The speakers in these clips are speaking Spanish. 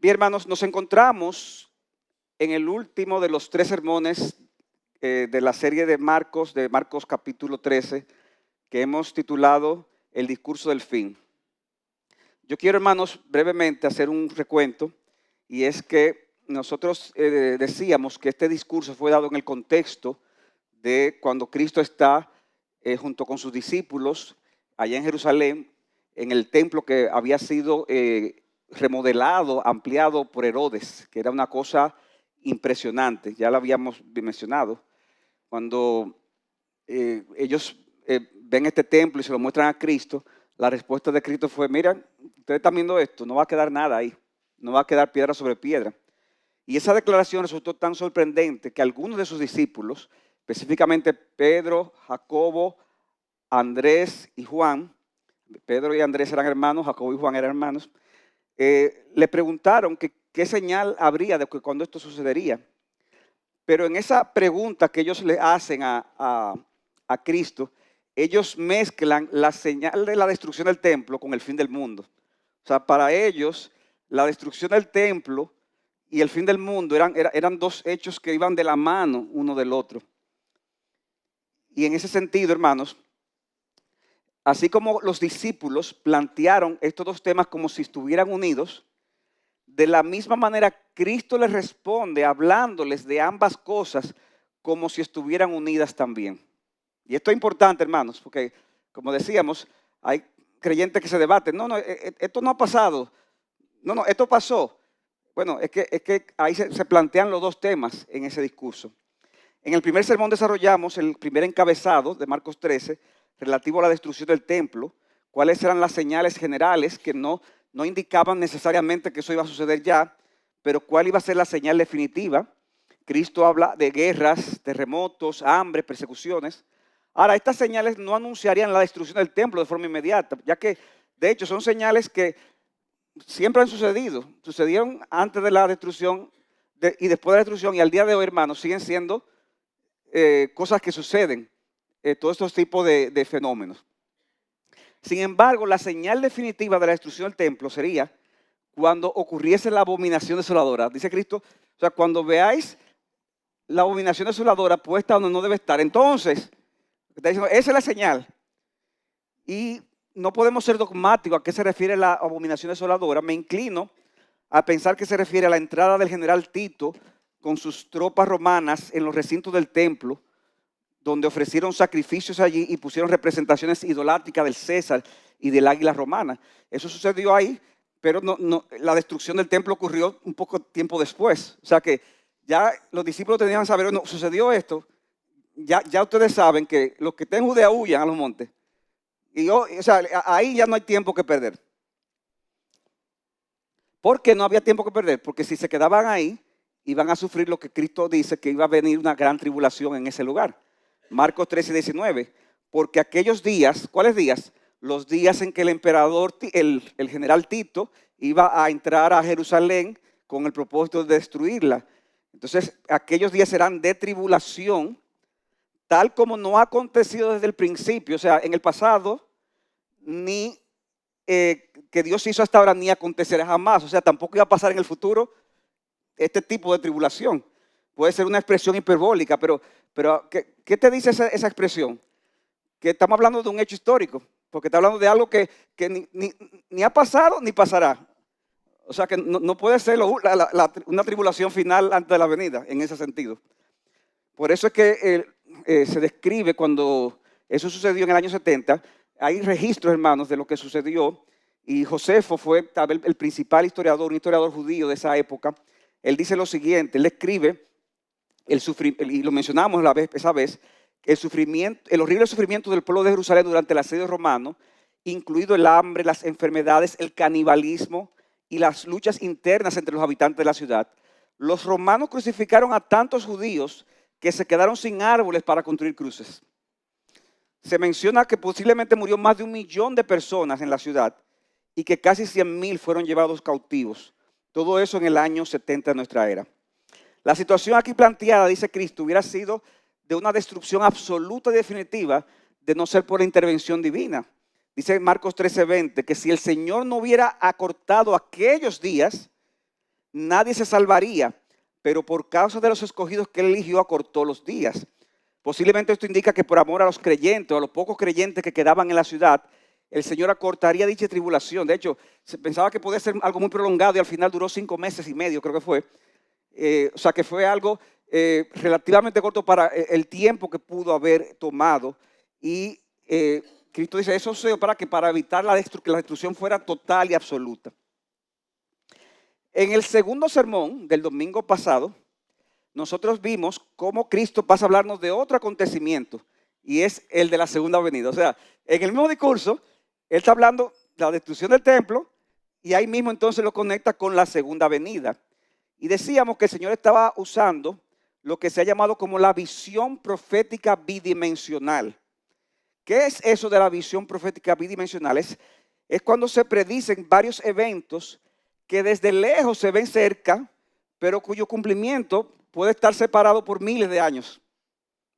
Bien, hermanos, nos encontramos en el último de los 3 sermones de la serie de Marcos capítulo 13, que hemos titulado El discurso del fin. Yo quiero, hermanos, brevemente hacer un recuento, y es que nosotros decíamos que este discurso fue dado en el contexto de cuando Cristo está junto con sus discípulos allá en Jerusalén, en el templo que había sido remodelado, ampliado por Herodes, que era una cosa impresionante. Ya lo habíamos mencionado. Cuando ellos ven este templo y se lo muestran a Cristo, la respuesta de Cristo fue: miren, ustedes están viendo esto, no va a quedar nada ahí, no va a quedar piedra sobre piedra. Y esa declaración resultó tan sorprendente que algunos de sus discípulos, específicamente Pedro, Jacobo, Andrés y Juan, Pedro y Andrés eran hermanos, Jacobo y Juan eran hermanos, le preguntaron que qué señal habría de que cuando esto sucedería. Pero en esa pregunta que ellos le hacen a Cristo, ellos mezclan la señal de la destrucción del templo con el fin del mundo. O sea, para ellos, la destrucción del templo y el fin del mundo eran dos hechos que iban de la mano uno del otro. Y en ese sentido, hermanos, así como los discípulos plantearon estos dos temas como si estuvieran unidos, de la misma manera Cristo les responde hablándoles de ambas cosas como si estuvieran unidas también. Y esto es importante, hermanos, porque como decíamos, hay creyentes que se debaten: no, esto no ha pasado, no, esto pasó. Bueno, es que ahí se plantean los dos temas en ese discurso. En el primer sermón desarrollamos el primer encabezado de Marcos 13, relativo a la destrucción del templo, cuáles eran las señales generales que no indicaban necesariamente que eso iba a suceder ya, pero cuál iba a ser la señal definitiva. Cristo habla de guerras, terremotos, hambre, persecuciones. Ahora, estas señales no anunciarían la destrucción del templo de forma inmediata, ya que de hecho son señales que siempre han sucedido. Sucedieron antes de la destrucción y después de la destrucción, y al día de hoy, hermanos, siguen siendo cosas que suceden, todos estos tipos de fenómenos. Sin embargo, la señal definitiva de la destrucción del templo sería cuando ocurriese la abominación desoladora. Dice Cristo, o sea, cuando veáis la abominación desoladora puesta donde no debe estar, entonces, está diciendo, esa es la señal. Y no podemos ser dogmáticos a qué se refiere la abominación desoladora. Me inclino a pensar que se refiere a la entrada del general Tito con sus tropas romanas en los recintos del templo, donde ofrecieron sacrificios allí y pusieron representaciones idolátricas del César y del águila romana. Eso sucedió ahí, pero la destrucción del templo ocurrió un poco tiempo después. O sea que ya los discípulos tenían que saber: no, sucedió esto, ya ustedes saben que los que estén en Judea huyan a los montes. O sea, ahí ya no hay tiempo que perder. ¿Por qué no había tiempo que perder? Porque si se quedaban ahí, iban a sufrir lo que Cristo dice, que iba a venir una gran tribulación en ese lugar. Marcos 13, 19. Porque aquellos días, ¿cuáles días? Los días en que el emperador, el general Tito, iba a entrar a Jerusalén con el propósito de destruirla. Entonces, aquellos días serán de tribulación, tal como no ha acontecido desde el principio. O sea, en el pasado, ni que Dios hizo hasta ahora, ni acontecerá jamás. O sea, tampoco iba a pasar en el futuro este tipo de tribulación. Puede ser una expresión hiperbólica, pero ¿qué te dice esa expresión? Que estamos hablando de un hecho histórico, porque está hablando de algo que ni ha pasado ni pasará. O sea que no puede ser una tribulación final antes de la venida, en ese sentido. Por eso es que se describe cuando eso sucedió en el año 70, hay registros, hermanos, de lo que sucedió, y Josefo fue tal vez el principal historiador, un historiador judío de esa época. Él dice lo siguiente, él escribe, y lo mencionamos esa vez, el horrible sufrimiento del pueblo de Jerusalén durante el asedio romano, incluido el hambre, las enfermedades, el canibalismo y las luchas internas entre los habitantes de la ciudad. Los romanos crucificaron a tantos judíos que se quedaron sin árboles para construir cruces. Se menciona que posiblemente murió más de 1 millón de personas en la ciudad y que casi 100,000 fueron llevados cautivos. Todo eso en el año 70 de nuestra era. La situación aquí planteada, dice Cristo, hubiera sido de una destrucción absoluta y definitiva de no ser por la intervención divina. Dice Marcos 13:20 que si el Señor no hubiera acortado aquellos días, nadie se salvaría, pero por causa de los escogidos que él eligió acortó los días. Posiblemente esto indica que por amor a los creyentes o a los pocos creyentes que quedaban en la ciudad, el Señor acortaría dicha tribulación. De hecho, se pensaba que podía ser algo muy prolongado y al final duró 5 meses y medio, creo que fue. O sea que fue algo relativamente corto para el tiempo que pudo haber tomado. Y Cristo dice, eso se dio para evitar que la destrucción fuera total y absoluta. En el segundo sermón del domingo pasado, nosotros vimos cómo Cristo pasa a hablarnos de otro acontecimiento y es el de la segunda venida. O sea, en el mismo discurso, él está hablando de la destrucción del templo y ahí mismo entonces lo conecta con la segunda venida. Y decíamos que el Señor estaba usando lo que se ha llamado como la visión profética bidimensional. ¿Qué es eso de la visión profética bidimensional? Es cuando se predicen varios eventos que desde lejos se ven cerca, pero cuyo cumplimiento puede estar separado por miles de años.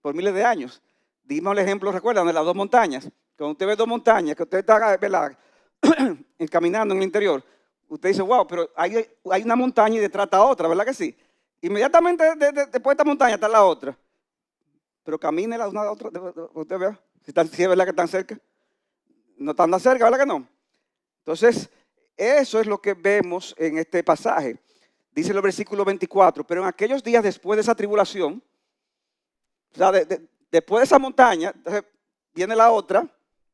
Por miles de años. Dimos el ejemplo, ¿recuerdan? De las 2 montañas. Cuando usted ve 2 montañas, que usted está caminando en el interior, usted dice, wow, pero hay una montaña y detrás está otra, ¿verdad que sí? Inmediatamente después de esta montaña está la otra. Pero camine la una a la otra, usted vea, si es verdad que están cerca. No están tan cerca, ¿verdad que no? Entonces, eso es lo que vemos en este pasaje. Dice el versículo 24, pero en aquellos días después de esa tribulación, o sea, después de esa montaña, viene la otra,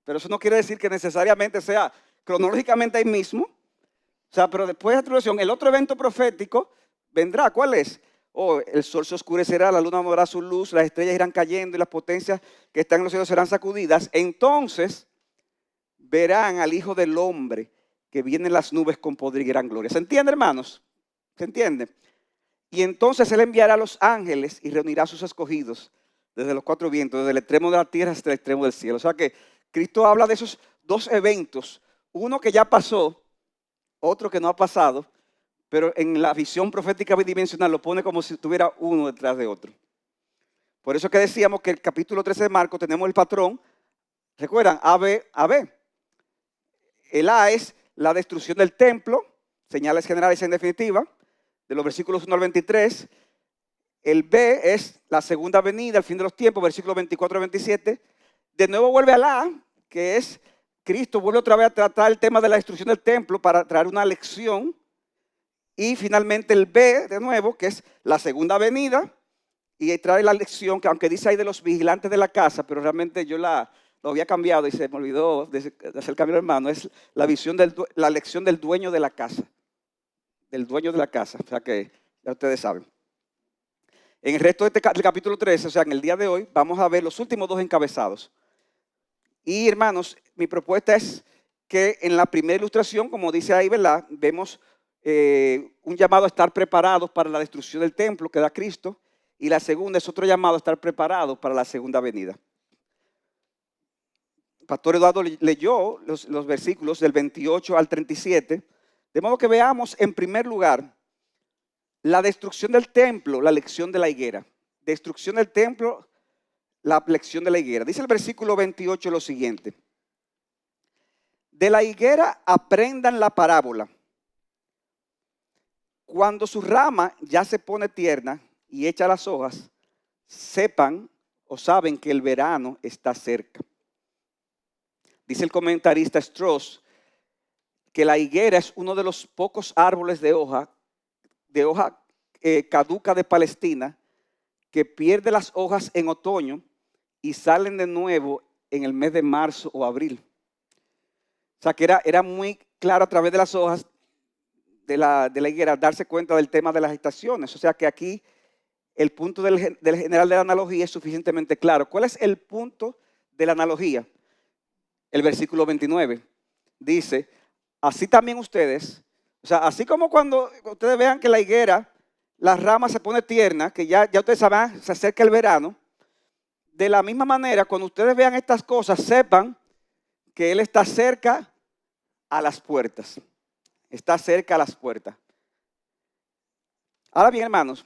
pero eso no quiere decir que necesariamente sea cronológicamente ahí mismo. O sea, pero después de la tribulación, el otro evento profético vendrá. ¿Cuál es? El sol se oscurecerá, la luna no dará su luz, las estrellas irán cayendo y las potencias que están en los cielos serán sacudidas. Entonces verán al Hijo del Hombre que viene en las nubes con poder y gran gloria. ¿Se entiende, hermanos? ¿Se entiende? Y entonces Él enviará a los ángeles y reunirá a sus escogidos desde los 4 vientos, desde el extremo de la tierra hasta el extremo del cielo. O sea que Cristo habla de esos 2 eventos, uno que ya pasó, otro que no ha pasado, pero en la visión profética bidimensional lo pone como si estuviera uno detrás de otro. Por eso que decíamos que el capítulo 13 de Marcos tenemos el patrón, ¿recuerdan? A, B, A, B. El A es la destrucción del templo, señales generales en definitiva, de los versículos 1 al 23. El B es la segunda venida, el fin de los tiempos, versículos 24 al 27. De nuevo vuelve al A, que es Cristo vuelve otra vez a tratar el tema de la destrucción del templo para traer una lección. Y finalmente el B, de nuevo, que es la segunda venida, y trae la lección, que aunque dice ahí de los vigilantes de la casa, pero realmente yo lo había cambiado y se me olvidó de hacer cambio, hermano, es la visión la lección del dueño de la casa. Del dueño de la casa, o sea que ya ustedes saben. En el resto del capítulo 13, o sea, en el día de hoy, vamos a ver los últimos 2 encabezados. Y hermanos, mi propuesta es que en la primera ilustración, como dice ahí, ¿verdad? Vemos un llamado a estar preparados para la destrucción del templo que da Cristo. Y la segunda es otro llamado a estar preparados para la segunda venida. Pastor Eduardo leyó los versículos del 28 al 37. De modo que veamos en primer lugar la destrucción del templo, la lección de la higuera. Destrucción del templo, la lección de la higuera. Dice el versículo 28 lo siguiente. De la higuera aprendan la parábola. Cuando su rama ya se pone tierna y echa las hojas, sepan o saben que el verano está cerca. Dice el comentarista Strauss que la higuera es uno de los pocos árboles de hoja caduca de Palestina que pierde las hojas en otoño y salen de nuevo en el mes de marzo o abril. O sea que era muy claro a través de las hojas de la higuera darse cuenta del tema de las estaciones. O sea que aquí el punto del general de la analogía es suficientemente claro. ¿Cuál es el punto de la analogía? El versículo 29 dice, así también ustedes, o sea, así como cuando ustedes vean que la higuera, las ramas se pone tierna, que ya ustedes saben, se acerca el verano, de la misma manera, cuando ustedes vean estas cosas, sepan que Él está cerca a las puertas. Está cerca a las puertas. Ahora bien, hermanos,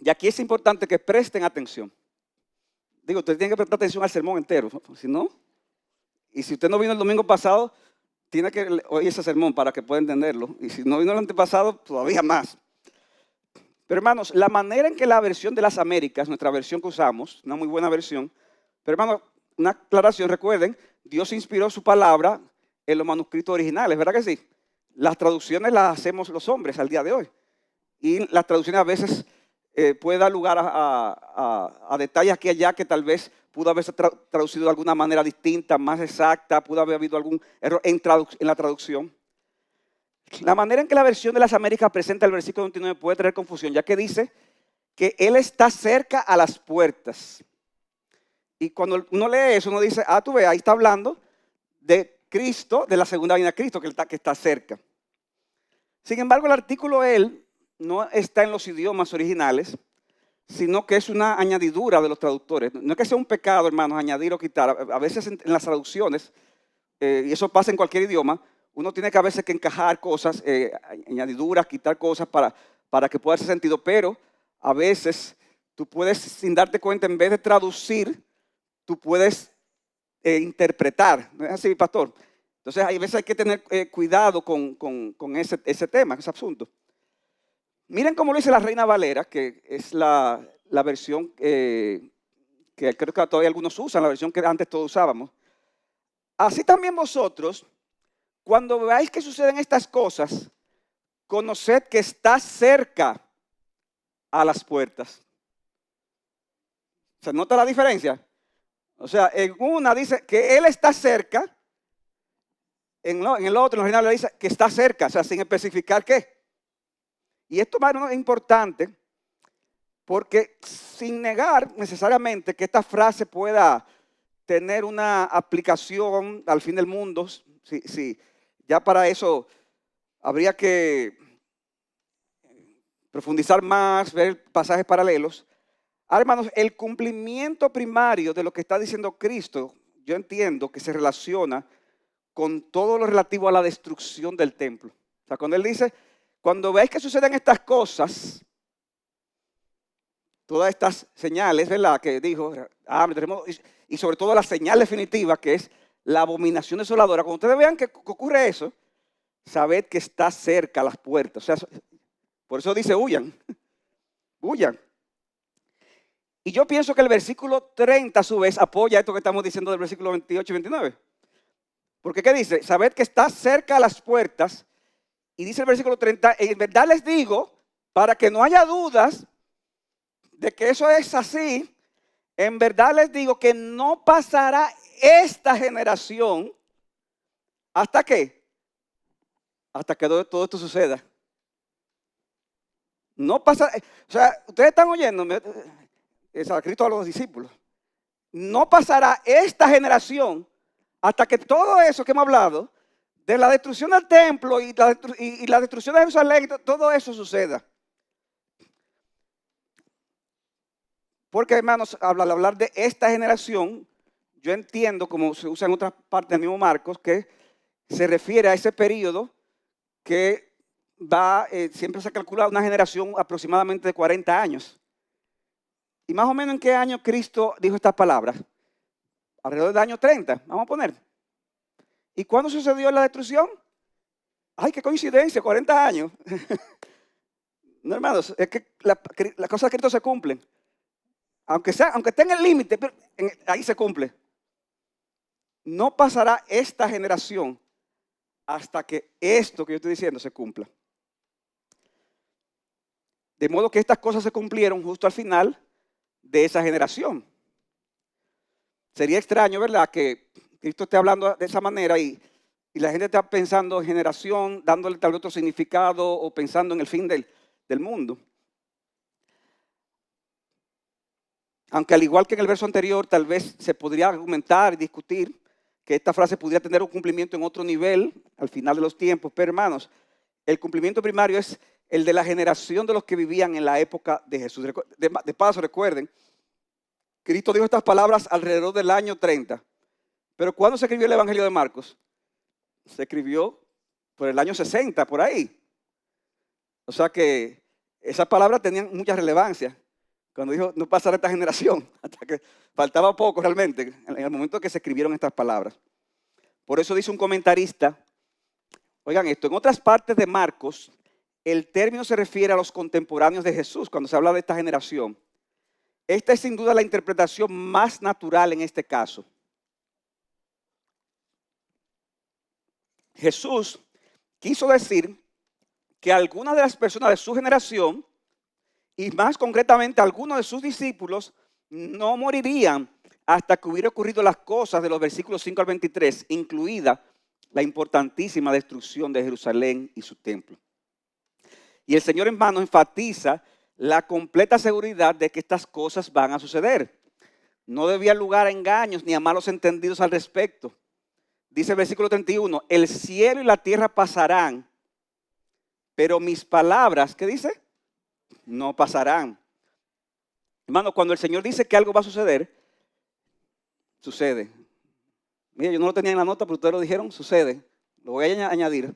y aquí es importante que presten atención. Digo, ustedes tienen que prestar atención al sermón entero, si no, y si usted no vino el domingo pasado, tiene que oír ese sermón para que pueda entenderlo. Y si no vino el antepasado, todavía más. Pero hermanos, la manera en que la versión de las Américas, nuestra versión que usamos, una muy buena versión, pero hermanos, una aclaración, recuerden, Dios inspiró su palabra en los manuscritos originales, ¿verdad que sí? Las traducciones las hacemos los hombres al día de hoy. Y las traducciones a veces pueden dar lugar a detalles aquí y allá que tal vez pudo haberse traducido de alguna manera distinta, más exacta, pudo haber habido algún error en la traducción. La manera en que la versión de las Américas presenta el versículo 29 puede traer confusión, ya que dice que Él está cerca a las puertas. Y cuando uno lee eso, uno dice, tú ves, ahí está hablando de Cristo, de la segunda venida de Cristo, que está cerca. Sin embargo, el artículo Él no está en los idiomas originales, sino que es una añadidura de los traductores. No es que sea un pecado, hermanos, añadir o quitar. A veces en las traducciones, y eso pasa en cualquier idioma, uno tiene que a veces que encajar cosas, añadiduras, quitar cosas para que pueda hacer sentido. Pero a veces tú puedes, sin darte cuenta, en vez de traducir, tú puedes interpretar. ¿No es así, pastor? Entonces, a veces hay que tener cuidado con ese tema, ese asunto. Miren cómo lo dice la Reina Valera, que es la versión que creo que todavía algunos usan, la versión que antes todos usábamos. Así también vosotros, cuando veáis que suceden estas cosas, conoced que está cerca a las puertas. ¿Se nota la diferencia? O sea, en una dice que Él está cerca, en el otro, en el original le dice que está cerca, o sea, sin especificar qué. Y esto, hermano, es importante porque sin negar necesariamente que esta frase pueda tener una aplicación al fin del mundo, sí, ya para eso habría que profundizar más, ver pasajes paralelos. Ahora, hermanos, el cumplimiento primario de lo que está diciendo Cristo, yo entiendo que se relaciona con todo lo relativo a la destrucción del templo. O sea, cuando Él dice, cuando veáis que suceden estas cosas, todas estas señales, ¿verdad? Que dijo, y sobre todo la señal definitiva, que es la abominación desoladora. Cuando ustedes vean que ocurre eso, sabed que está cerca a las puertas. O sea, por eso dice, huyan, huyan. Y yo pienso que el versículo 30, a su vez, apoya esto que estamos diciendo del versículo 28 y 29. Porque ¿qué dice? Sabed que está cerca a las puertas. Y dice el versículo 30, en verdad les digo, para que no haya dudas de que eso es así, en verdad les digo que no pasará esta generación hasta que todo esto suceda. No pasa, o sea, ustedes están oyendo, Cristo a los discípulos, no pasará esta generación hasta que todo eso que hemos hablado, de la destrucción del templo y la destrucción de Jerusalén, todo eso suceda. Porque, hermanos, al hablar de esta generación, yo entiendo, como se usa en otras partes del mismo Marcos, que se refiere a ese periodo que siempre se calcula una generación aproximadamente de 40 años. Y más o menos en qué año Cristo dijo estas palabras. Alrededor del año 30, vamos a poner. ¿Y cuándo sucedió la destrucción? ¡Ay, qué coincidencia! 40 años. No, hermanos, es que las cosas de Cristo se cumplen. Aunque esté en el límite, pero ahí se cumple. No pasará esta generación hasta que esto que yo estoy diciendo se cumpla. De modo que estas cosas se cumplieron justo al final de esa generación. Sería extraño, ¿verdad?, que Cristo esté hablando de esa manera y la gente está pensando en generación, dándole tal vez otro significado o pensando en el fin del mundo. Aunque al igual que en el verso anterior, tal vez se podría argumentar y discutir que esta frase podría tener un cumplimiento en otro nivel al final de los tiempos. Pero hermanos, el cumplimiento primario es el de la generación de los que vivían en la época de Jesús. De paso, recuerden, Cristo dijo estas palabras alrededor del año 30. Pero ¿cuándo se escribió el Evangelio de Marcos? Se escribió por el año 60, por ahí. O sea que esas palabras tenían mucha relevancia. Cuando dijo, no pasará esta generación, hasta que faltaba poco realmente, en el momento que se escribieron estas palabras. Por eso dice un comentarista Oigan esto, en otras partes de Marcos, el término se refiere a los contemporáneos de Jesús cuando se habla de esta generación. Esta es sin duda la interpretación más natural en este caso. Jesús quiso decir que algunas de las personas de su generación, y más concretamente algunos de sus discípulos, no morirían hasta que hubiera ocurrido las cosas de los versículos 5 al 23, incluida la importantísima destrucción de Jerusalén y su templo. Y el Señor, hermano, enfatiza la completa seguridad de que estas cosas van a suceder. No debía lugar a engaños ni a malos entendidos al respecto. Dice el versículo 31, el cielo y la tierra pasarán, pero mis palabras, ¿qué dice? No pasarán. Hermano, cuando el Señor dice que algo va a suceder, sucede. Mira, yo no lo tenía en la nota, pero ustedes lo dijeron, sucede. Lo voy a añadir.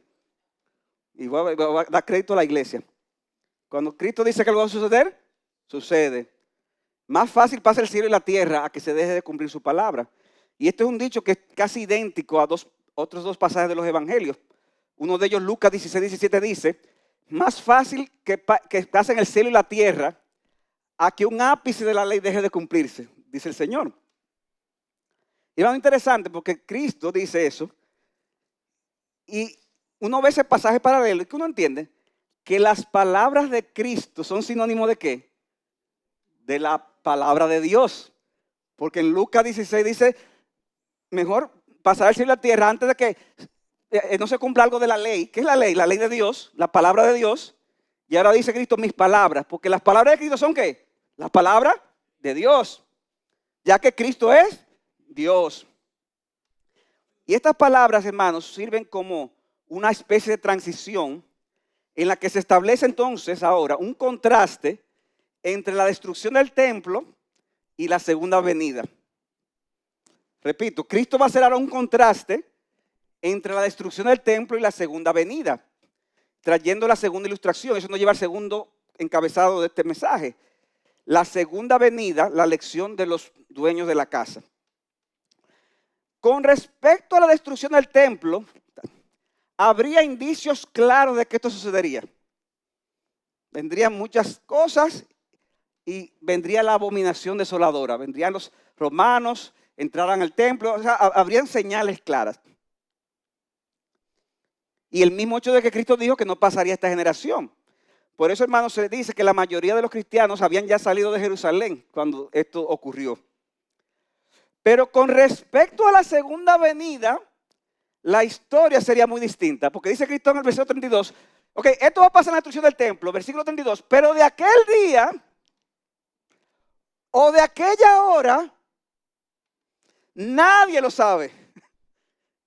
Y voy a dar crédito a la iglesia. Cuando Cristo dice que algo va a suceder, sucede. Más fácil pasa el cielo y la tierra a que se deje de cumplir su palabra. Y este es un dicho que es casi idéntico a otros dos pasajes de los evangelios. Uno de ellos, Lucas 16, 17, dice, más fácil que pasen el cielo y la tierra a que un ápice de la ley deje de cumplirse, dice el Señor. Y es algo interesante porque Cristo dice eso y uno ve ese pasaje paralelo y que uno entiende que las palabras de Cristo son sinónimo de ¿qué? De la palabra de Dios. Porque en Lucas 16 dice, mejor pasar el cielo y la tierra antes de que no se cumpla algo de la ley. ¿Qué es la ley? La ley de Dios, la palabra de Dios. Y ahora dice Cristo, mis palabras. Porque las palabras de Cristo son ¿qué? Las palabras de Dios. Ya que Cristo es Dios. Y estas palabras, hermanos, sirven como una especie de transición en la que se establece entonces ahora un contraste entre la destrucción del templo y la segunda venida. Repito, Cristo va a hacer ahora un contraste entre la destrucción del templo y la segunda venida, trayendo la segunda ilustración. Eso nos lleva al segundo encabezado de este mensaje. La segunda venida, la lección de los dueños de la casa. Con respecto a la destrucción del templo, habría indicios claros de que esto sucedería. Vendrían muchas cosas y vendría la abominación desoladora. Vendrían los romanos, entrarán al templo, o sea, habrían señales claras. Y el mismo hecho de que Cristo dijo que no pasaría esta generación. Por eso, hermanos, se dice que la mayoría de los cristianos habían ya salido de Jerusalén cuando esto ocurrió. Pero con respecto a la segunda venida, la historia sería muy distinta. Porque dice Cristo en el versículo 32, ok, esto va a pasar en la destrucción del templo, versículo 32, pero de aquel día o de aquella hora, nadie lo sabe.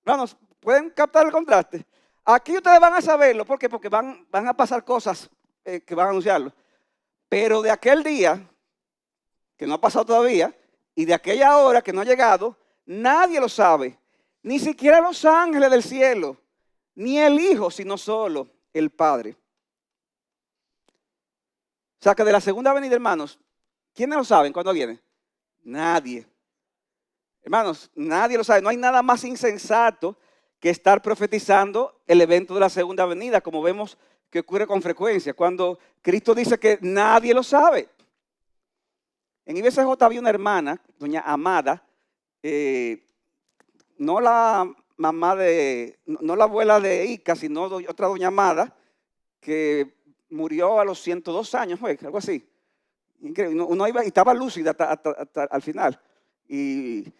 Hermanos, ¿pueden captar el contraste? Aquí ustedes van a saberlo. ¿Por qué? Porque van a pasar cosas que van a anunciarlo. Pero de aquel día, que no ha pasado todavía, y de aquella hora que no ha llegado, nadie lo sabe. Ni siquiera los ángeles del cielo, ni el Hijo, sino solo el Padre. O sea que de la segunda venida, hermanos, ¿quiénes lo saben cuándo viene? Nadie. Hermanos, nadie lo sabe. No hay nada más insensato que estar profetizando el evento de la segunda venida, como vemos que ocurre con frecuencia, cuando Cristo dice que nadie lo sabe. En IBCJ había una hermana, doña Amada, no la abuela de Ica, sino otra doña Amada, que murió a los 102 años, algo así. Increíble. Uno iba y estaba lúcida hasta al final. Y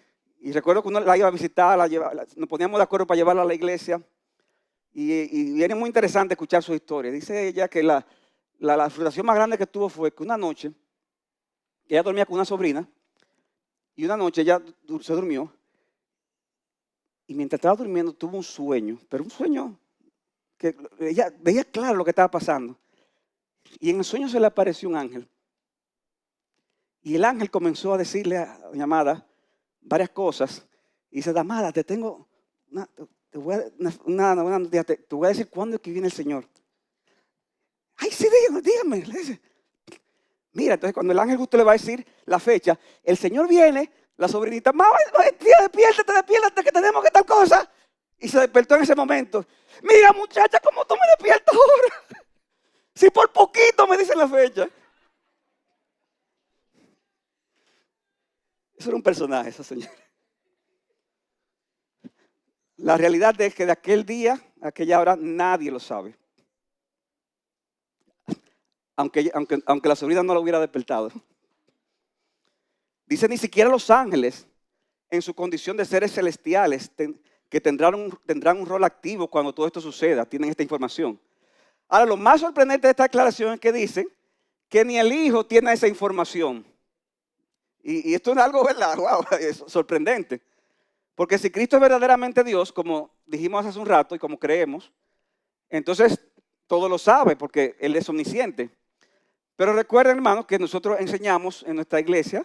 recuerdo que uno la iba a visitar, nos poníamos de acuerdo para llevarla a la iglesia. Y era muy interesante escuchar su historia. Dice ella que la frustración más grande que tuvo fue que una noche, ella dormía con una sobrina, y una noche ella se durmió, y mientras estaba durmiendo tuvo un sueño, pero un sueño que ella veía claro lo que estaba pasando. Y en el sueño se le apareció un ángel. Y el ángel comenzó a decirle a doña Amada varias cosas. Y dice, Amada, te voy a decir cuándo es que viene el Señor. Ay, sí, dígame. Le dice. Mira, entonces cuando el ángel justo le va a decir la fecha, el Señor viene, la sobrinita, mamá, despiértate, que tenemos que tal cosa. Y se despertó en ese momento. Mira, muchacha, ¿cómo tú me despiertas ahora? Si por poquito me dicen la fecha. Eso era un personaje, esa señora. La realidad es que de aquel día a aquella hora nadie lo sabe. Aunque la sobrina no lo hubiera despertado. Dice, ni siquiera los ángeles, en su condición de seres celestiales, que tendrán un rol activo cuando todo esto suceda, tienen esta información. Ahora, lo más sorprendente de esta aclaración es que dice que ni el Hijo tiene esa información. Y esto es algo, ¿verdad? Wow, es sorprendente. Porque si Cristo es verdaderamente Dios, como dijimos hace un rato y como creemos, entonces todo lo sabe porque Él es omnisciente. Pero recuerden, hermanos, que nosotros enseñamos en nuestra iglesia,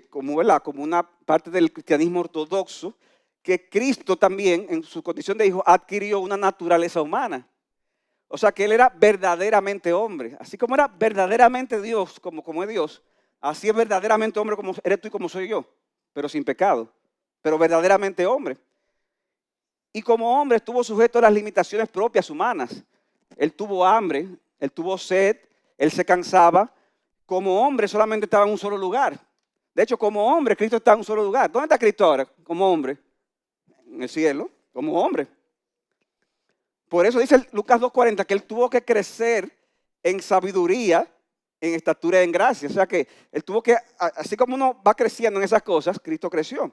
como una parte del cristianismo ortodoxo, que Cristo también, en su condición de hijo, adquirió una naturaleza humana. O sea, que Él era verdaderamente hombre. Así como era verdaderamente Dios, como es Dios, así es verdaderamente hombre como eres tú y como soy yo, pero sin pecado, pero verdaderamente hombre. Y como hombre estuvo sujeto a las limitaciones propias humanas. Él tuvo hambre, él tuvo sed, él se cansaba. Como hombre solamente estaba en un solo lugar. De hecho, como hombre, Cristo está en un solo lugar. ¿Dónde está Cristo ahora? Como hombre. En el cielo, como hombre. Por eso dice Lucas 2:40 que él tuvo que crecer en sabiduría, en estatura y en gracia. O sea que él tuvo que, así como uno va creciendo en esas cosas, Cristo creció.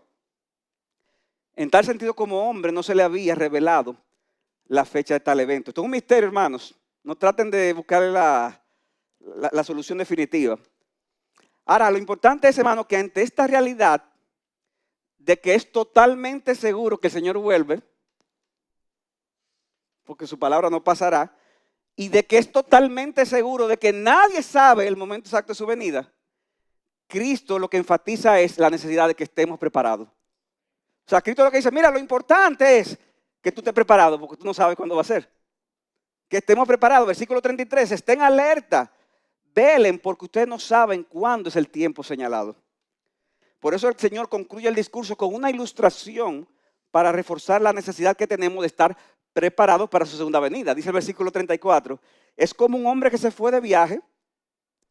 En tal sentido, como hombre, no se le había revelado la fecha de tal evento. Esto es un misterio, hermanos. No traten de buscar la solución definitiva. Ahora, lo importante es, hermano, que ante esta realidad de que es totalmente seguro que el Señor vuelve, porque su palabra no pasará, y de que es totalmente seguro de que nadie sabe el momento exacto de su venida, Cristo lo que enfatiza es la necesidad de que estemos preparados. O sea, Cristo lo que dice, mira, lo importante es que tú estés preparado, porque tú no sabes cuándo va a ser. Que estemos preparados. Versículo 33, estén alerta, velen, porque ustedes no saben cuándo es el tiempo señalado. Por eso el Señor concluye el discurso con una ilustración para reforzar la necesidad que tenemos de estar preparados para su segunda venida. Dice el versículo 34, es como un hombre que se fue de viaje,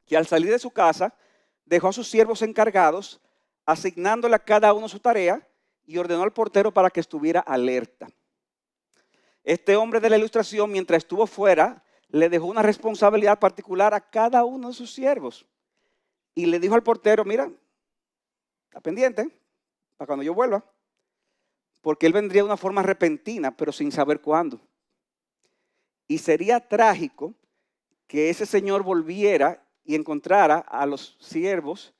que al salir de su casa dejó a sus siervos encargados, asignándole a cada uno su tarea y ordenó al portero para que estuviera alerta. Este hombre de la ilustración, mientras estuvo fuera, le dejó una responsabilidad particular a cada uno de sus siervos. Y le dijo al portero, mira, está pendiente para cuando yo vuelva. Porque él vendría de una forma repentina, pero sin saber cuándo. Y sería trágico que ese señor volviera y encontrara a los siervos,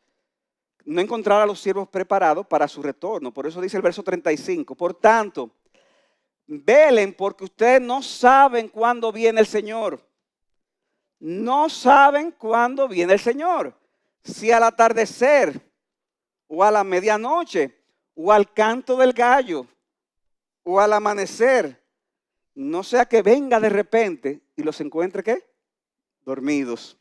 no encontrara a los siervos preparados para su retorno. Por eso dice el verso 35. Por tanto, velen porque ustedes no saben cuándo viene el Señor. No saben cuándo viene el Señor. Si al atardecer, o a la medianoche, o al canto del gallo, o al amanecer, no sea que venga de repente y los encuentre, ¿qué? Dormidos.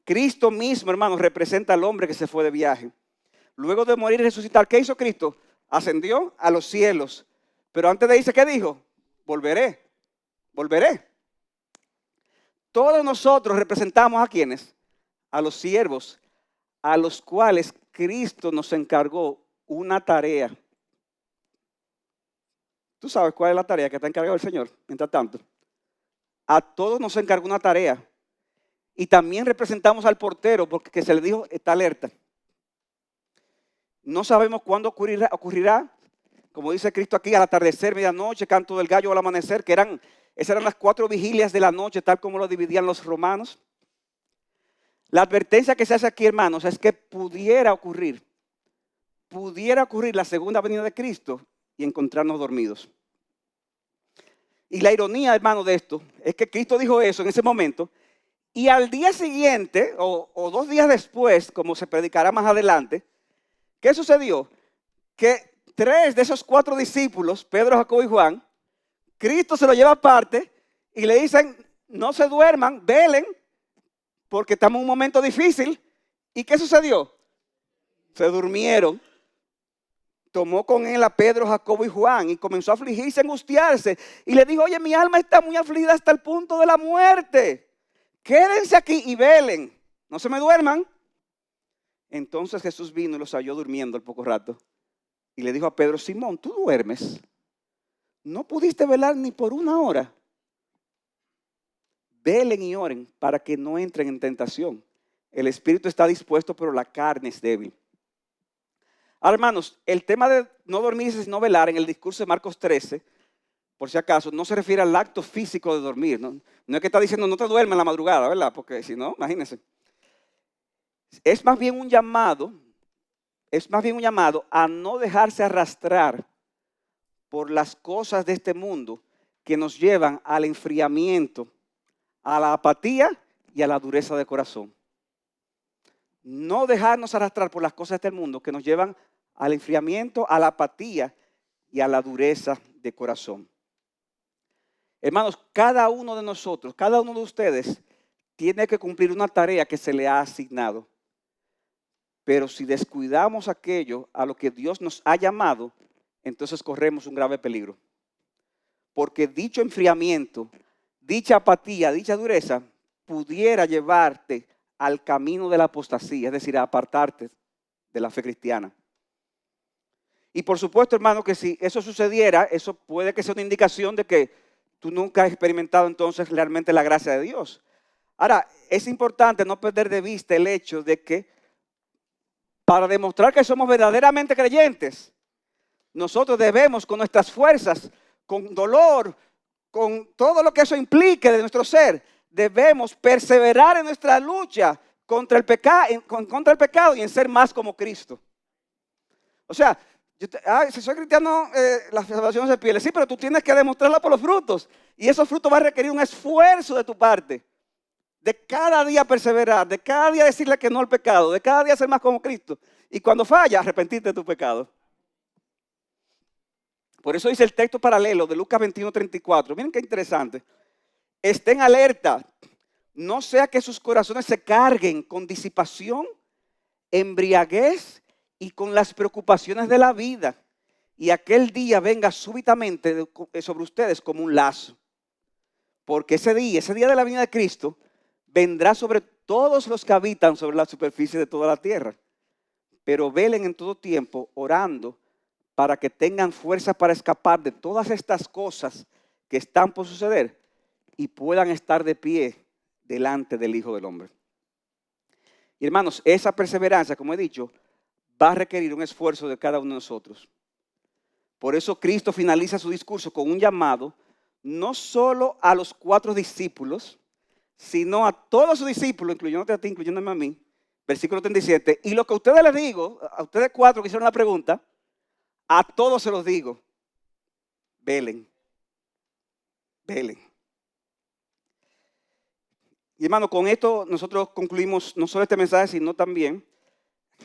Cristo mismo, hermanos, representa al hombre que se fue de viaje. Luego de morir y resucitar, ¿qué hizo Cristo? Ascendió a los cielos. Pero antes de irse, ¿qué dijo? Volveré. Todos nosotros representamos ¿a quiénes? A los siervos, a los cuales Cristo nos encargó una tarea. ¿Tú sabes cuál es la tarea que está encargado el Señor? Mientras tanto, a todos nos encargó una tarea. Y también representamos al portero porque se le dijo, está alerta. No sabemos cuándo ocurrirá. Como dice Cristo aquí, al atardecer, medianoche, canto del gallo, al amanecer, esas eran las 4 vigilias de la noche, tal como lo dividían los romanos. La advertencia que se hace aquí, hermanos, es que pudiera ocurrir la segunda venida de Cristo y encontrarnos dormidos. Y la ironía, hermano, de esto es que Cristo dijo eso en ese momento y al día siguiente o 2 días después, como se predicará más adelante, ¿qué sucedió? Que 3 de esos 4 discípulos, Pedro, Jacobo y Juan, Cristo se lo lleva aparte y le dicen, no se duerman, velen, porque estamos en un momento difícil. ¿Y qué sucedió? Se durmieron. tomó con él a Pedro, Jacobo y Juan y comenzó a afligirse, a angustiarse. Y le dijo, oye, mi alma está muy afligida hasta el punto de la muerte. Quédense aquí y velen, no se me duerman. Entonces Jesús vino y los halló durmiendo al poco rato. Y le dijo a Pedro, Simón, ¿tú duermes? ¿No pudiste velar ni por una hora? Velen y oren para que no entren en tentación. El espíritu está dispuesto, pero la carne es débil. Ahora, hermanos, el tema de no dormir y no velar en el discurso de Marcos 13, por si acaso, no se refiere al acto físico de dormir. No es que está diciendo no te duermas en la madrugada, ¿verdad? Porque si no, imagínense. Es más bien un llamado a no dejarse arrastrar por las cosas de este mundo que nos llevan al enfriamiento, a la apatía y a la dureza de corazón. No dejarnos arrastrar por las cosas de este mundo que nos llevan al enfriamiento, a la apatía y a la dureza de corazón. Hermanos, cada uno de nosotros, cada uno de ustedes tiene que cumplir una tarea que se le ha asignado. Pero si descuidamos aquello a lo que Dios nos ha llamado, entonces corremos un grave peligro. Porque dicho enfriamiento, dicha apatía, dicha dureza, pudiera llevarte al camino de la apostasía, es decir, a apartarte de la fe cristiana. Y por supuesto, hermano, que si eso sucediera, eso puede que sea una indicación de que tú nunca has experimentado entonces realmente la gracia de Dios. Ahora, es importante no perder de vista el hecho de que para demostrar que somos verdaderamente creyentes, nosotros debemos con nuestras fuerzas, con dolor, con todo lo que eso implique de nuestro ser, debemos perseverar en nuestra lucha contra el pecado y en ser más como Cristo. O sea, si soy cristiano, la salvación se pierde. Sí, pero tú tienes que demostrarla por los frutos. Y esos frutos van a requerir un esfuerzo de tu parte. De cada día perseverar, de cada día decirle que no al pecado, de cada día ser más como Cristo. Y cuando falla, arrepentirte de tu pecado. Por eso dice el texto paralelo de Lucas 21:34. Miren qué interesante. Estén alerta, no sea que sus corazones se carguen con disipación, embriaguez y con las preocupaciones de la vida. Y aquel día venga súbitamente sobre ustedes como un lazo. Porque ese día de la venida de Cristo, vendrá sobre todos los que habitan sobre la superficie de toda la tierra. Pero velen en todo tiempo orando para que tengan fuerza para escapar de todas estas cosas que están por suceder y puedan estar de pie delante del Hijo del Hombre. Y hermanos, esa perseverancia, como he dicho, va a requerir un esfuerzo de cada uno de nosotros. Por eso Cristo finaliza su discurso con un llamado no solo a los 4 discípulos, sino a todos sus discípulos, incluyéndote a ti, incluyéndome a mí. Versículo 37. Y lo que a ustedes les digo, a ustedes 4 que hicieron la pregunta, a todos se los digo, velen, velen. Y hermano, con esto nosotros concluimos no solo este mensaje, sino también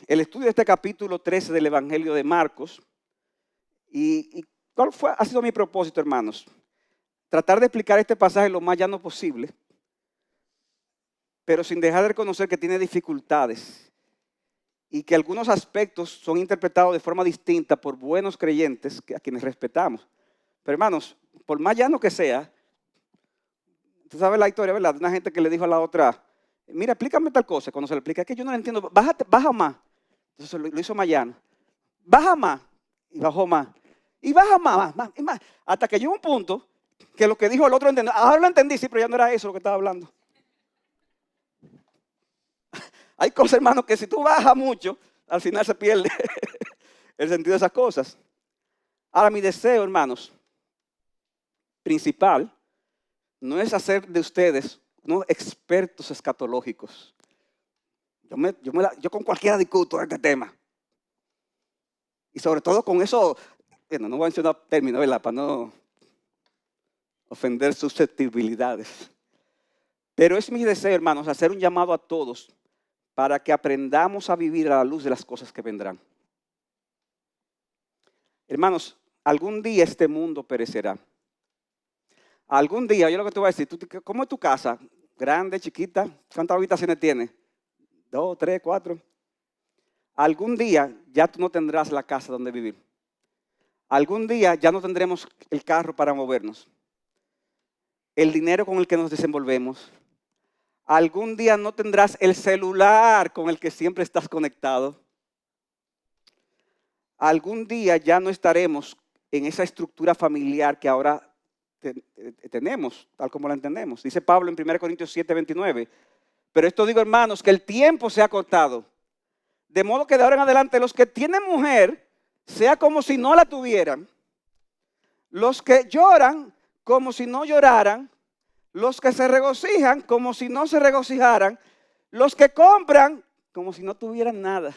el estudio de este capítulo 13 del Evangelio de Marcos. ¿Y cuál ha sido mi propósito, hermanos? Tratar de explicar este pasaje lo más llano posible, pero sin dejar de reconocer que tiene dificultades y que algunos aspectos son interpretados de forma distinta por buenos creyentes a quienes respetamos. Pero hermanos, por más llano que sea, tú sabes la historia, ¿verdad? De una gente que le dijo a la otra, mira, explícame tal cosa. Cuando se le explica, es que yo no la entiendo, baja más. Entonces lo hizo más llano. Baja más. Y bajó más. Y baja más. Hasta que llegó un punto que lo que dijo el otro entendió. Ahora lo entendí, sí, pero ya no era eso lo que estaba hablando. Hay cosas, hermanos, que si tú bajas mucho, al final se pierde el sentido de esas cosas. Ahora, mi deseo, hermanos, principal, no es hacer de ustedes unos expertos escatológicos. Yo con cualquiera discuto este tema. Y sobre todo con eso, bueno, no voy a mencionar términos, ¿verdad? Para no ofender susceptibilidades. Pero es mi deseo, hermanos, hacer un llamado a todos para que aprendamos a vivir a la luz de las cosas que vendrán. Hermanos, algún día este mundo perecerá. Algún día, yo lo que te voy a decir, ¿cómo es tu casa? ¿Grande, chiquita? ¿Cuántas habitaciones tiene? 2, 3, 4. Algún día ya tú no tendrás la casa donde vivir. Algún día ya no tendremos el carro para movernos, el dinero con el que nos desenvolvemos. Algún día no tendrás el celular con el que siempre estás conectado. Algún día ya no estaremos en esa estructura familiar que ahora tenemos, tal como la entendemos. Dice Pablo en 1 Corintios 7:29. Pero esto digo, hermanos, que el tiempo se ha cortado. De modo que de ahora en adelante los que tienen mujer, sea como si no la tuvieran. Los que lloran, como si no lloraran. Los que se regocijan, como si no se regocijaran. Los que compran, como si no tuvieran nada.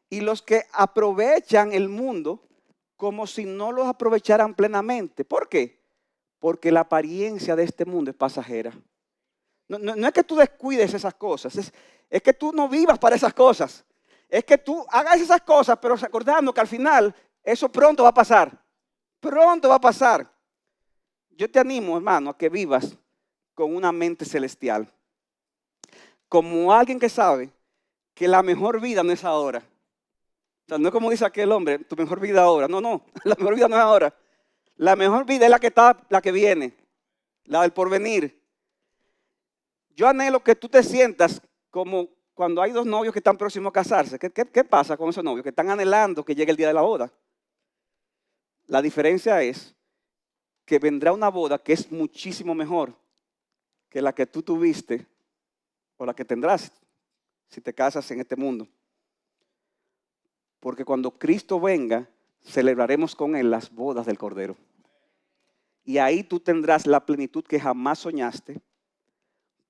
Y los que aprovechan el mundo, como si no los aprovecharan plenamente. ¿Por qué? Porque la apariencia de este mundo es pasajera. No es que tú descuides esas cosas, es que tú no vivas para esas cosas. Es que tú hagas esas cosas, pero recordando que al final eso pronto va a pasar. Pronto va a pasar. Yo te animo, hermano, a que vivas con una mente celestial. Como alguien que sabe que la mejor vida no es ahora. O sea, no es como dice aquel hombre, tu mejor vida ahora. No, la mejor vida no es ahora. La mejor vida es la que viene, la del porvenir. Yo anhelo que tú te sientas como cuando hay dos novios que están próximos a casarse. ¿Qué pasa con esos novios? Que están anhelando que llegue el día de la boda. La diferencia es que vendrá una boda que es muchísimo mejor que la que tú tuviste o la que tendrás si te casas en este mundo. Porque cuando Cristo venga, celebraremos con Él las bodas del Cordero. Y ahí tú tendrás la plenitud que jamás soñaste,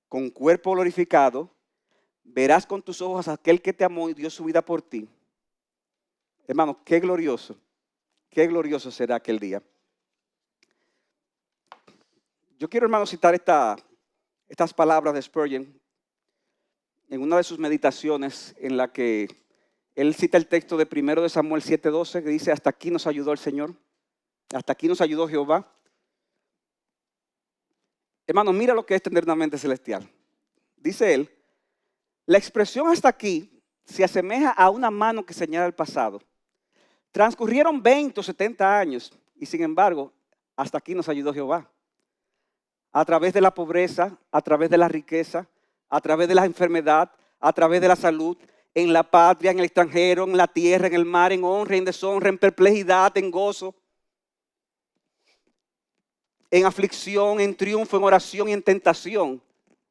con cuerpo glorificado, verás con tus ojos a aquel que te amó y dio su vida por ti. Hermano, qué glorioso será aquel día. Yo quiero, hermano, citar estas palabras de Spurgeon en una de sus meditaciones en la que él cita el texto de 1 Samuel 7:12 que dice: hasta aquí nos ayudó el Señor, hasta aquí nos ayudó Jehová. Hermano, mira lo que es tener una mente celestial. Dice él, la expresión hasta aquí se asemeja a una mano que señala el pasado. Transcurrieron 20 o 70 años y sin embargo, hasta aquí nos ayudó Jehová. A través de la pobreza, a través de la riqueza, a través de la enfermedad, a través de la salud, en la patria, en el extranjero, en la tierra, en el mar, en honra, en deshonra, en perplejidad, en gozo, en aflicción, en triunfo, en oración y en tentación.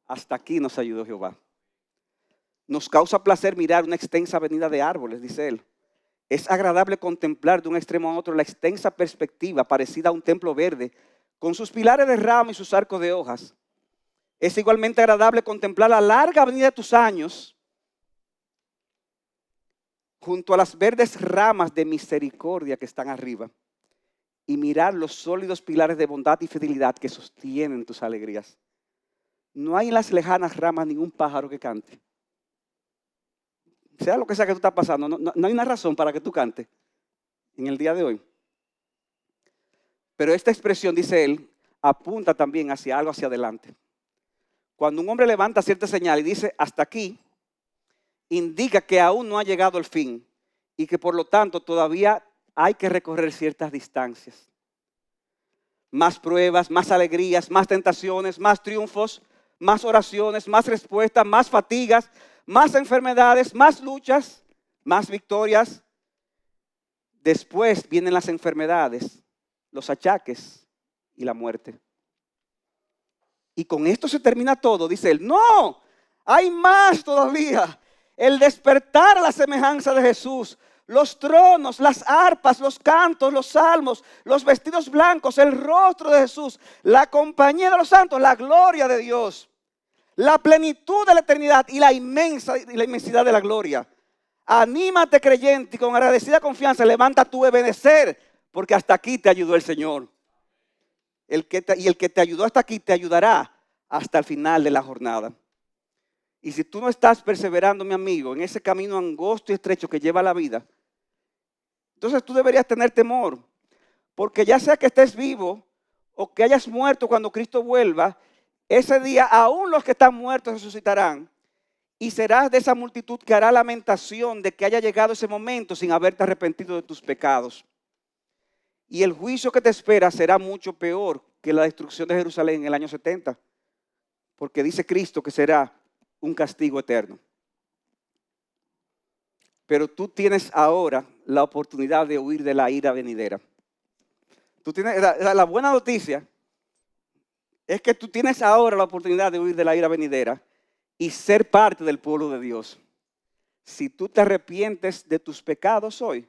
Hasta aquí nos ayudó Jehová. Nos causa placer mirar una extensa avenida de árboles, dice él. Es agradable contemplar de un extremo a otro la extensa perspectiva parecida a un templo verde, con sus pilares de ramo y sus arcos de hojas. Es igualmente agradable contemplar la larga avenida de tus años junto a las verdes ramas de misericordia que están arriba y mirar los sólidos pilares de bondad y fidelidad que sostienen tus alegrías. No hay en las lejanas ramas ningún pájaro que cante. Sea lo que sea que tú estás pasando, no hay una razón para que tú cantes en el día de hoy. Pero esta expresión, dice él, apunta también hacia algo hacia adelante. Cuando un hombre levanta cierta señal y dice hasta aquí, indica que aún no ha llegado el fin y que por lo tanto todavía hay que recorrer ciertas distancias. Más pruebas, más alegrías, más tentaciones, más triunfos, más oraciones, más respuestas, más fatigas, más enfermedades, más luchas, más victorias. Después vienen las enfermedades, los achaques y la muerte. Y con esto se termina todo, dice él. No, hay más todavía. El despertar a la semejanza de Jesús, los tronos, las arpas, los cantos, los salmos, los vestidos blancos, el rostro de Jesús, la compañía de los santos, la gloria de Dios, la plenitud de la eternidad y la inmensidad de la gloria. Anímate, creyente, y con agradecida confianza levanta tu ebenecer, porque hasta aquí te ayudó el Señor. Y el que te ayudó hasta aquí te ayudará hasta el final de la jornada. Y si tú no estás perseverando, mi amigo, en ese camino angosto y estrecho que lleva a la vida, entonces tú deberías tener temor. Porque ya sea que estés vivo o que hayas muerto cuando Cristo vuelva, ese día aún los que están muertos resucitarán. Y serás de esa multitud que hará lamentación de que haya llegado ese momento sin haberte arrepentido de tus pecados. Y el juicio que te espera será mucho peor que la destrucción de Jerusalén en el año 70. Porque dice Cristo que será un castigo eterno. Pero tú tienes ahora la oportunidad de huir de la ira venidera. Tú tienes, la buena noticia es que tú tienes ahora la oportunidad de huir de la ira venidera y ser parte del pueblo de Dios. Si tú te arrepientes de tus pecados hoy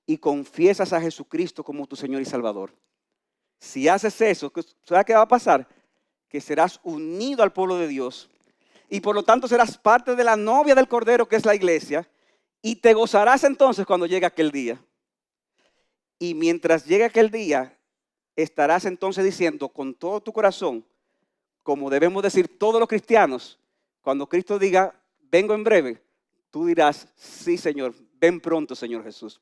y confiesas a Jesucristo como tu Señor y Salvador. Si haces eso, ¿sabes qué va a pasar? Que serás unido al pueblo de Dios y por lo tanto serás parte de la novia del Cordero, que es la iglesia, y te gozarás entonces cuando llegue aquel día. Y mientras llegue aquel día, estarás entonces diciendo con todo tu corazón, como debemos decir todos los cristianos, cuando Cristo diga, vengo en breve, tú dirás, sí, Señor, ven pronto, Señor Jesús.